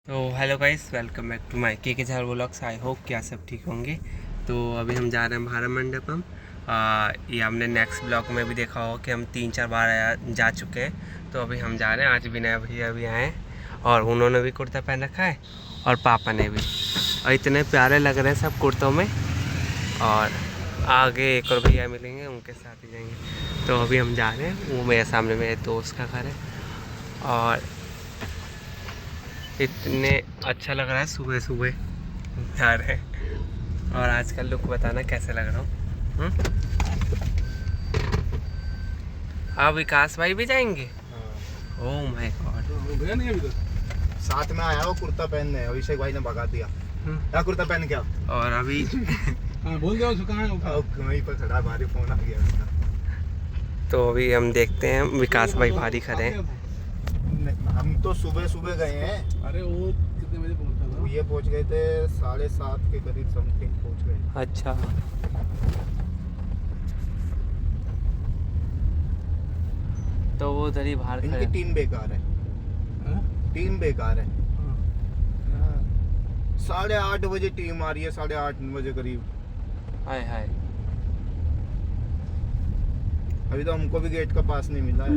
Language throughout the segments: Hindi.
तो hello guys, welcome back to my के झार व्लॉग्स। आई होप कि आप सब ठीक होंगे। तो अभी हम जा रहे हैं भारत मंडपम। ये हमने नेक्स्ट ब्लॉग में भी देखा होगा कि हम 3-4 बार जा चुके हैं। तो अभी हम जा रहे हैं। आज विनय भैया भी आए हैं और उन्होंने भी कुर्ता पहन रखा है और पापा ने भी, और इतने प्यारे लग रहे हैं सब कुर्तों में। और आगे एक और भैया मिलेंगे, उनके साथ ही जाएंगे। तो अभी हम जा रहे हैं। वो मेरे सामने मेरे दोस्त का घर है और इतने अच्छा लग रहा है। सुबह सुबह जा रहे हैं और आज का लुक बताना कैसे लग रहा हूँ। आप विकास भाई भी जाएंगे? Oh my God. साथ में आया वो कुर्ता पहनने, अभिषेक भाई ने भगा दिया। क्या कुर्ता पहन के आप? और अभी बोल दो वहीं पर खड़ा, हमारे फोन आ गया उसका। तो अभी हम देखते हैं विकास भाई बाहरी खड़े हैं। हम तो सुबह सुबह गए हैं। अरे वो कितने बजे पहुंचा था? ये पहुंच गए थे 7:30 के करीब समथिंग पहुंच गए। अच्छा, तो वो उधर ही बाहर इनकी खड़े। टीम बेकार है, टीम बेकार है। 8:30 बजे टीम आ रही है, 8:30 बजे करीब। हाय हाय। अभी तो हमको भी गेट का पास नहीं मिला है।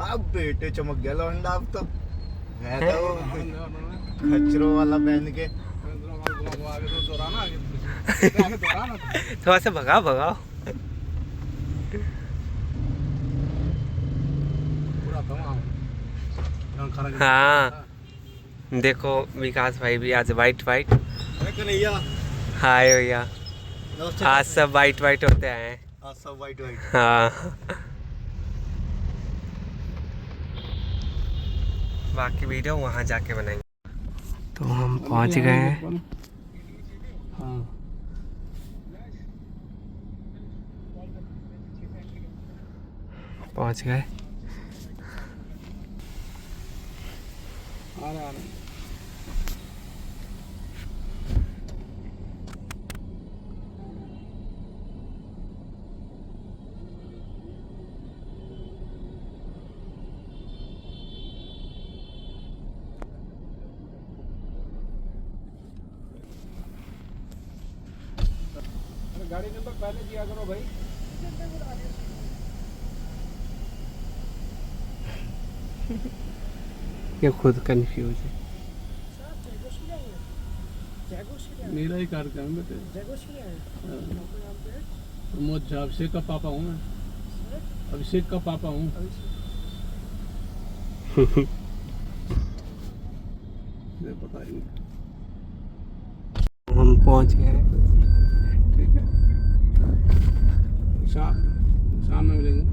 अब बेटे चमक गया लौंडा। अब तो मैं तो खच्चरों वाला पहन के थोड़ा सा भगाओ भगाओ। हाँ, देखो विकास भाई भी आज वाइट वाइट। हाय भैया, आज सब वाइट वाइट होते आए हैं। सब वाइट वाइट। हाँ, बाकी वीडियो वहाँ जाके बनाएंगे। तो हम पहुँच गए हैं। पहुँच गए। आ रहे गाड़ी नंबर पहले दिया करो भाई। ये खुद कंफ्यूज है। मेरा ही कार्यक्रम है बेटे। प्रमोद झा, अभिषेक का पापा हूँ मैं। अभिषेक का पापा हूँ। पता ही नहीं। हम पहुँच गए हैं। ठीक है, शाम में मिलेंगे।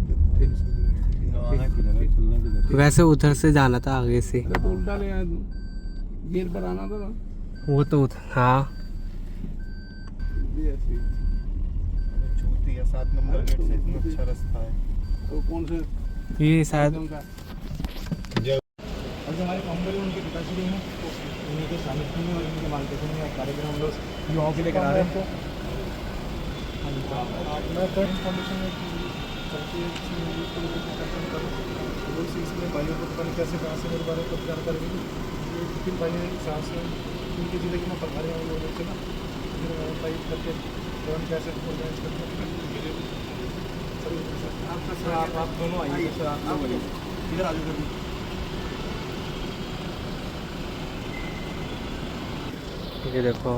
वैसे उधर से जाना था, आगे से। अरे तो उल्टा ले आया तू, गेट पर आना था ना। वो तो उधर, हाँ। छूती है 7 नंबर गेट से, इतना अच्छा रास्ता है। तो कौन से ये शायद उनका? और जो हमारे फाउंडर हैं उनके पिताश्री हैं, उन्हीं के सानिध्य में और उनके मार्गदर्शन में कार्यक्रम हम लोग युवाओं के लिए करा रहे हैं। मैं थर्ड इन्फॉर्मेशन है कि चलती इसमें भाइयों को पता नहीं कैसे कहाँ से मेरे बारे में जानकारी मिली। ये 3 भाई साहब से उनके ज़िले के में पधारे हैं लोगों से ना, फिर टाइप करके तुरंत कैसे ऑर्गेनाइज करके सर आप दोनों आइए। सर आप इधर आ जाओ। ये देखो,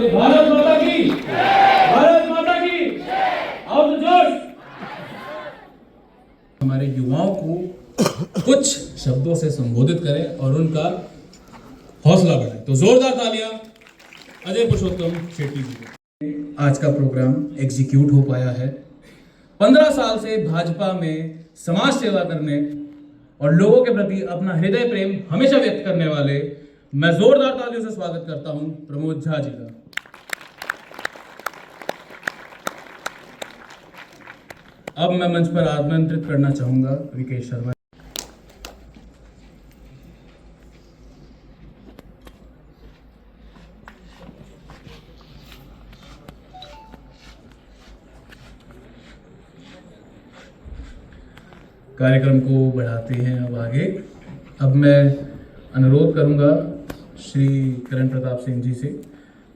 भारत माता की, भारत माता की। और तो जोश। हमारे युवाओं को कुछ शब्दों से संबोधित करें और उनका हौसला बढ़ाएं। तो जोरदार तालियां अजय पुरुषोत्तम शेट्टी जी को। आज का प्रोग्राम एग्जीक्यूट हो पाया है। 15 साल से भाजपा में समाज सेवा करने और लोगों के प्रति अपना हृदय प्रेम हमेशा व्यक्त करने वाले मैं जोरदार तालियों से स्वागत करता हूं प्रमोद झा जी का। अब मैं मंच पर आमंत्रित करना चाहूंगा विकेश शर्मा। कार्यक्रम को बढ़ाते हैं अब आगे। अब मैं अनुरोध करूंगा श्री करण प्रताप सिंह जी से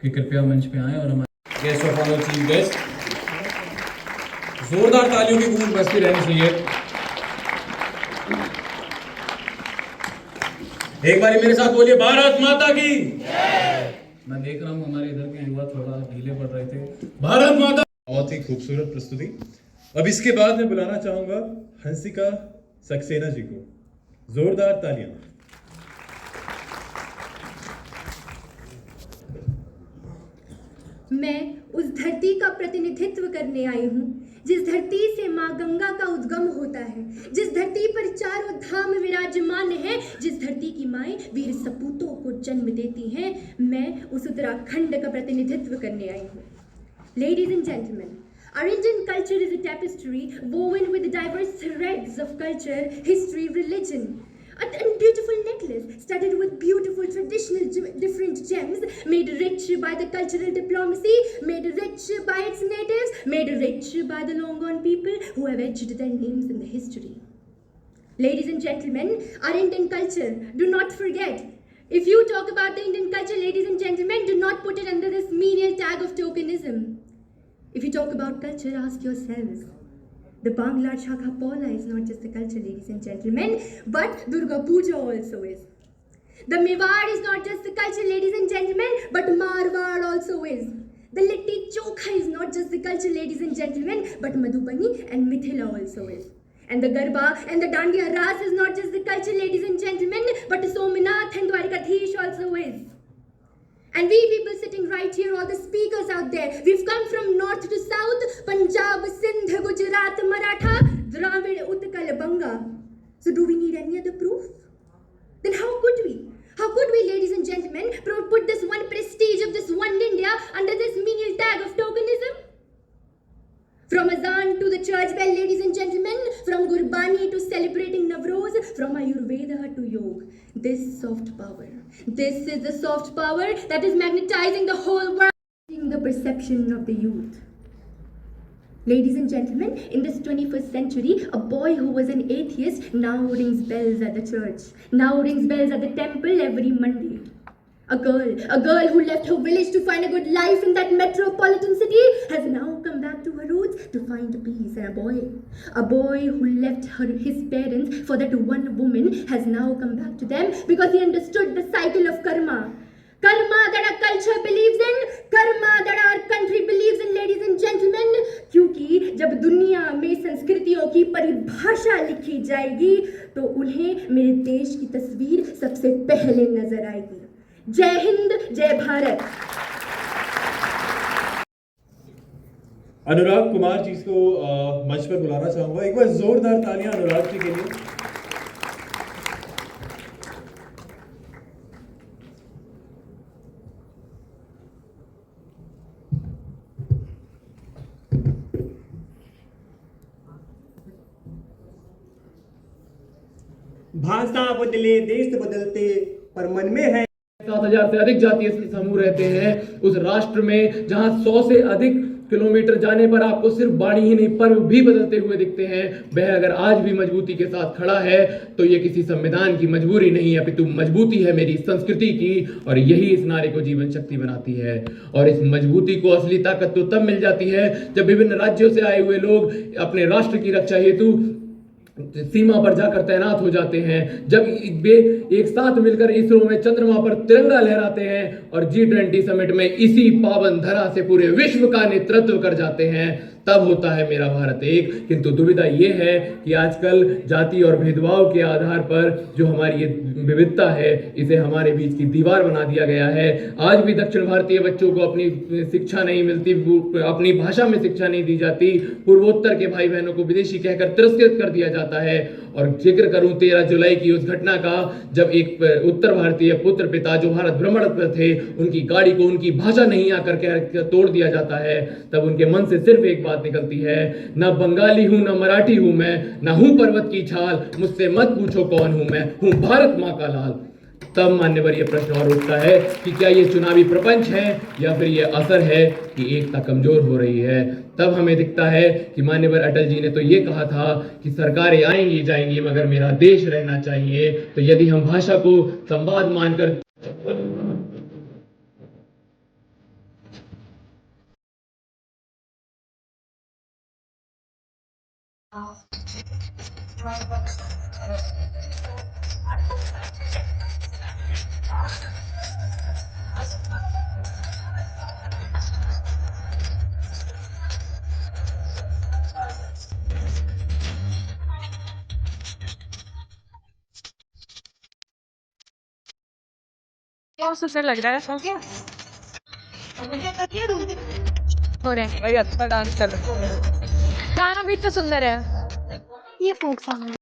कि कृपया मंच पे आएं और हमारे guest of honour chief guest जोरदार तालियों की गूंज बजती रहनी चाहिए। एक बार मेरे साथ बोलिए भारत माता की। मैं देख रहा हूँ हमारे इधर के युवा थोड़ा ढीले पड़ रहे थे। भारत माता। बहुत ही खूबसूरत प्रस्तुति। अब इसके बाद मैं बुलाना चाहूंगा हंसिका सक्सेना जी को। जोरदार तालियां। मैं उस धरती का प्रतिनिधित्व करने आई हूँ जिस धरती से माँ गंगा का उद्गम होता है, जिस धरती पर चारों धाम विराजमान है, जिस धरती की माएँ वीर सपूतों को जन्म देती हैं। मैं उस उत्तराखंड का प्रतिनिधित्व करने आई हूँ। Ladies and gentlemen, our Indian culture is a tapestry woven with diverse threads of culture, history, religion. A beautiful necklace studded with beautiful traditional different gems, made rich by the cultural diplomacy, made rich by its natives, made rich by the long gone people who have etched their names in the history. Ladies and gentlemen, our Indian culture, do not forget. If you talk about the Indian culture, ladies and gentlemen, do not put it under this menial tag of tokenism. If you talk about culture, ask yourselves. The Bangla Shakha Paula is not just a culture, ladies and gentlemen, but Durga Puja also is. The Mewar is not just a culture, ladies and gentlemen, but Marwar also is. The Litti Chokha is not just the culture, ladies and gentlemen, but Madhubani and Mithila also is. And the Garba and the Dandiya Ras is not just the culture, ladies and gentlemen, but Somnath and Dwarkadhish also is. And we people sitting right here, all the speakers out there, we've come from north to south, Punjab, Sindh, Gujarat, Maratha, Dravid, Utkal, Banga. So do we need any other proof? Then how could we? How could we, ladies and gentlemen, put this one prestige of this one India under this menial tag of tokenism? From Azan to the church bell, ladies and gentlemen, from Gurbani to celebrating Navroz, from Ayurveda to Yoga. This soft power. This is the soft power that is magnetizing the whole world, changing the perception of the youth. Ladies and gentlemen, in this 21st century, a boy who was an atheist now rings bells at the church, now rings bells at the temple every Monday. A girl who left her village to find a good life in that metropolitan city has now come back to her roots to find peace. And a boy who left his parents for that one woman has now come back to them because he understood the cycle of karma. Karma that our culture believes in, karma that our country believes in, ladies and gentlemen. क्योंकि जब दुनिया में संस्कृतियों की परिभाषा लिखी जाएगी तो उन्हें मेरे देश की तस्वीर सबसे पहले नजर आएगी। जय हिंद, जय भारत। अनुराग कुमार जी को मंच पर बुलाना चाहूंगा। एक बार जोरदार तालियां अनुराग जी के लिए। भाषा बदले देश बदलते पर मन में है 7,000 से अधिक जातीय समूह रहते हैं उस राष्ट्र में जहां 100 से अधिक किलोमीटर जाने पर आपको सिर्फ वाणी ही नहीं पर्व भी बदलते हुए दिखते हैं। वह अगर आज भी मजबूती के साथ खड़ा है तो ये किसी संविधान की मजबूरी नहीं है अपितु मजबूती है मेरी संस्कृति की, और यही इस नारे को जीवन शक्ति बनाती है। और इस मजबूती को असली ताकत तो तब मिल जाती है जब विभिन्न राज्यों से आए हुए लोग अपने राष्ट्र की रक्षा हेतु सीमा पर जाकर तैनात हो जाते हैं, जब वे एक साथ मिलकर इसरो में चंद्रमा पर तिरंगा लहराते हैं और G20 समिट में इसी पावन धरा से पूरे विश्व का नेतृत्व कर जाते हैं, तब होता है मेरा भारत एक। किंतु दुविधा यह है कि आजकल जाति और भेदभाव के आधार पर जो हमारी ये विविधता है इसे हमारे बीच की दीवार बना दिया गया है। आज भी दक्षिण भारतीय बच्चों को अपनी शिक्षा नहीं मिलती, अपनी भाषा में शिक्षा नहीं दी जाती, पूर्वोत्तर के भाई बहनों को विदेशी कहकर तिरस्कृत कर दिया जाता है। और जिक्र करूं 13 जुलाई की उस घटना का जब एक उत्तर भारतीय पुत्र पिता जो भारत भ्रमण पर थे उनकी गाड़ी को उनकी भाषा नहीं आकर तोड़ दिया जाता है, तब उनके मन से सिर्फ एक बात बात निकलती है। ना बंगाली हूँ, ना मराठी हूँ मैं, ना हूँ पर्वत की छाल, मुझसे मत पूछो कौन हूँ मैं, हूँ भारत माँ का लाल। तब मान्यवर ये प्रश्न और उठता है कि क्या ये चुनावी प्रपंच है या फिर ये असर है कि एकता कमजोर हो रही है। तब हमें दिखता है कि मान्यवर अटल जी ने तो ये कहा था कि सरकारें आएंगी जाएंगी मगर मेरा देश रहना चाहिए। तो यदि हम भाषा को संवाद मानकर बहुत सुंदर लग रहा है। हो गया हो रहा है भाई, अच्छा डांस कर रहे हो। गाना भी इतना सुंदर है। ये फोक सॉन्ग है।